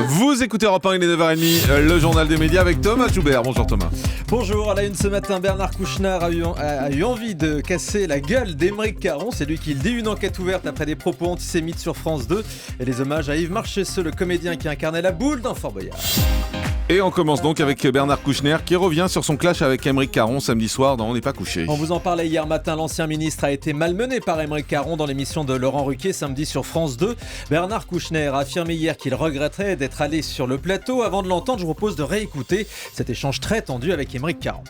Vous écoutez Europe 1, il est 9h30, le journal des médias avec Thomas Joubert. Bonjour Thomas. Bonjour, à la une ce matin, Bernard Kouchner a eu envie de casser la gueule d'Aymeric Caron. C'est lui qui le dit, une enquête ouverte après des propos antisémites sur France 2 et les hommages à Yves Marchesseau, le comédien qui incarnait la boule dans Fort Boyard. Et on commence donc avec Bernard Kouchner qui revient sur son clash avec Aymeric Caron samedi soir dans On n'est pas couché. On vous en parlait hier matin, l'ancien ministre a été malmené par Aymeric Caron dans l'émission de Laurent Ruquier samedi sur France 2. Bernard Kouchner a affirmé hier qu'il regretterait d'être allé sur le plateau. Avant de l'entendre, je vous propose de réécouter cet échange très tendu avec Aymeric Caron.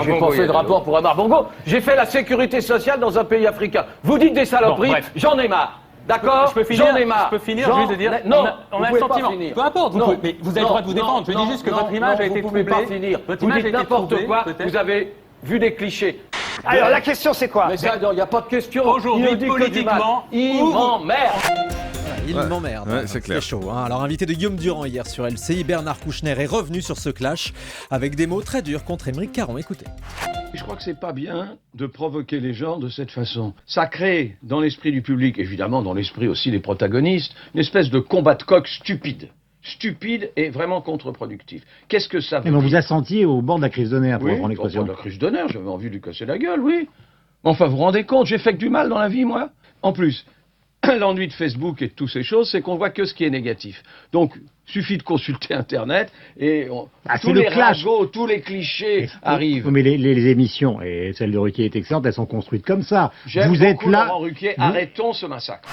J'ai pas fait de rapport pour Amar Bongo. J'ai fait la sécurité sociale dans un pays africain. Vous dites des saloperies, Bon, bref. j'en ai marre. D'accord? Je peux finir, J'en ai marre. je peux finir juste de dire, Non, on a un vous pouvez pas sentiment. finir. Peu importe, Non, mais vous avez le droit de vous défendre. Je dis juste que votre image a été vous pouvez troublée. pas finir. Votre Vous image a dites été n'importe troublée, quoi, peut-être. vous avez vu des clichés. Alors la question c'est quoi? Mais ça, il n'y a pas de question. Aujourd'hui, Il ne dit que du mal. politiquement, Il m'emmerde. Il Ouais. m'emmerde. Ouais, c'est clair. chaud. Alors, invité de Guillaume Durand hier sur LCI, Bernard Kouchner est revenu sur ce clash avec des mots très durs contre Aymeric Caron. Écoutez. Je crois que c'est pas bien de provoquer les gens de cette façon. Ça crée dans l'esprit du public, évidemment dans l'esprit aussi des protagonistes, une espèce de combat de coq stupide. Stupide et vraiment contre-productif. Qu'est-ce que ça veut Mais on dire? vous a senti au bord de la crise de nerfs, pour Oui, reprendre au l'expression. bord de la crise d'honneur, j'avais envie de lui casser la gueule, oui. Enfin, vous vous rendez compte, j'ai fait que du mal dans la vie, moi. En plus, l'ennui de Facebook et de toutes ces choses, c'est qu'on voit que ce qui est négatif. Donc, suffit de consulter Internet et Ah, tous c'est le les clash. ragots, tous les clichés arrivent. Oui, mais les émissions, et celle de Ruquier est excellente, elles sont construites comme ça. J'aime Vous êtes beaucoup là. Laurent Ruquier, vous- arrêtons ce massacre.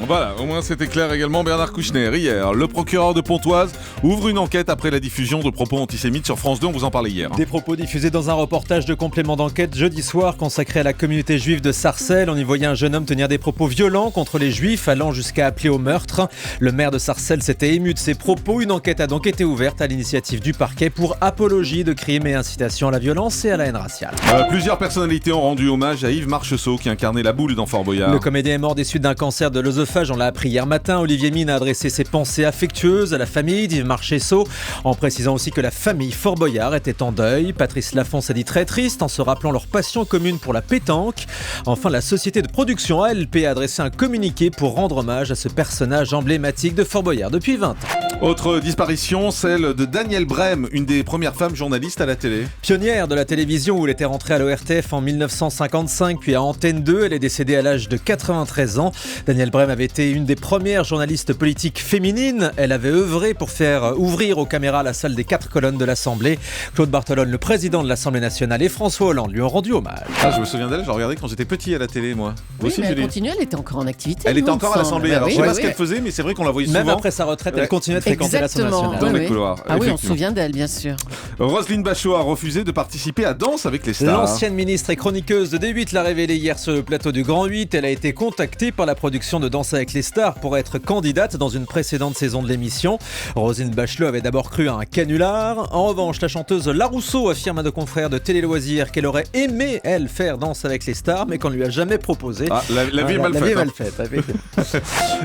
Voilà, au moins c'était clair également. Bernard Kouchner, hier, le procureur de Pontoise ouvre une enquête après la diffusion de propos antisémites sur France 2, on vous en parlait hier. Des propos diffusés dans un reportage de complément d'enquête jeudi soir consacré à la communauté juive de Sarcelles. On y voyait un jeune homme tenir des propos violents contre les juifs, allant jusqu'à appeler au meurtre. Le maire de Sarcelles s'était ému de ces propos. Une enquête a donc été ouverte à l'initiative du parquet pour apologie de crimes et incitation à la violence et à la haine raciale. Plusieurs personnalités ont rendu hommage à Yves Marchesseau qui incarnait la boule dans Fort Boyard. Le comédien est mort des suites d'un cancer de l'œsophage, on l'a appris hier matin. Olivier Mine a adressé ses pensées affectueuses à la famille d'Yves Marchesseau, en précisant aussi que la famille Fort Boyard était en deuil. Patrice Laffont s'est dit très triste en se rappelant leur passion commune pour la pétanque. Enfin, la société de production ALP a adressé un communiqué pour rendre hommage à ce personnage emblématique de Fort Boyard depuis 20 ans. Autre disparition, celle de Danielle Brême, une des premières femmes journalistes à la télé. Pionnière de la télévision où elle était rentrée à l'ORTF en 1955 puis à Antenne 2, elle est décédée à l'âge de 93 ans. Danielle Brême avait été une des premières journalistes politiques féminines. Elle avait œuvré pour faire ouvrir aux caméras la salle des 4 colonnes de l'Assemblée. Claude Barthelone, le président de l'Assemblée nationale, et François Hollande lui ont rendu hommage. Ah, je me souviens d'elle, je la regardais quand j'étais petit à la télé, moi. Vous Oui, aussi, mais elle Julie continue, elle était encore en activité. Elle nous, était il encore me à l'Assemblée, semble. alors Bah je sais oui, pas oui, ce qu'elle oui. faisait, mais c'est vrai qu'on la voyait Même souvent après sa retraite, Ouais. elle continuait de fréquenter l'Assemblée Exactement, nationale. dans oui, les oui. couloirs. Ah oui, on se effectivement. souvient d'elle, bien sûr. Roselyne Bachelot a refusé de participer à Danse avec les stars. L'ancienne ministre et chroniqueuse de D8 l'a révélé hier sur le plateau du Grand 8. Elle a été contactée par la production de Danse avec les stars pour être candidate dans une précédente saison de l'émission. Roselyne Bachelot avait d'abord cru à un canular. En revanche, la chanteuse Larousseau affirme à nos confrères de Télé Loisirs qu'elle aurait aimé, elle, faire Danse avec les stars, mais qu'on lui a jamais proposé. Ah, la vie est mal La vie est faite. mal faite, effectivement.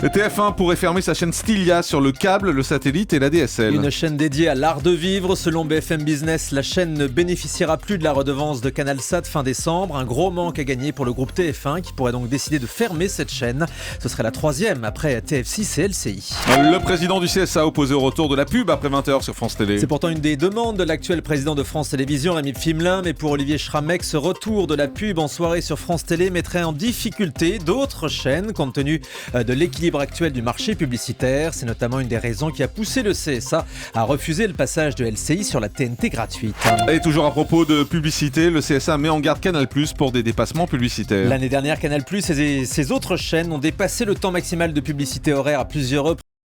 TF1 pourrait fermer sa chaîne Stylia sur le câble, le satellite et la DSL. Une chaîne dédiée à l'art de vivre. Selon BFM Business, la chaîne ne bénéficiera plus de la redevance de CanalSat fin décembre. Un gros manque à gagner pour le groupe TF1 qui pourrait donc décider de fermer cette chaîne. Ce serait la troisième après TF6 et LCI. Le président du CSA opposé au retour de la pub après 20h sur France Télé. C'est pourtant une des demandes de l'actuel président de France Télévisions, Rémi Pfimelin, mais pour Olivier Schrammeck, ce retour de la pub en soirée sur France Télé mettrait en difficulté d'autres chaînes compte tenu de l'équilibre actuel du marché publicitaire. C'est notamment une des raisons qui a poussé le CSA à refuser le passage de LCI sur la TNT gratuite. Et toujours à propos de publicité, le CSA met en garde Canal+ pour des dépassements publicitaires. L'année dernière, Canal+ et ses autres chaînes ont dépassé le temps maximal de publicité horaire à plusieurs reprises.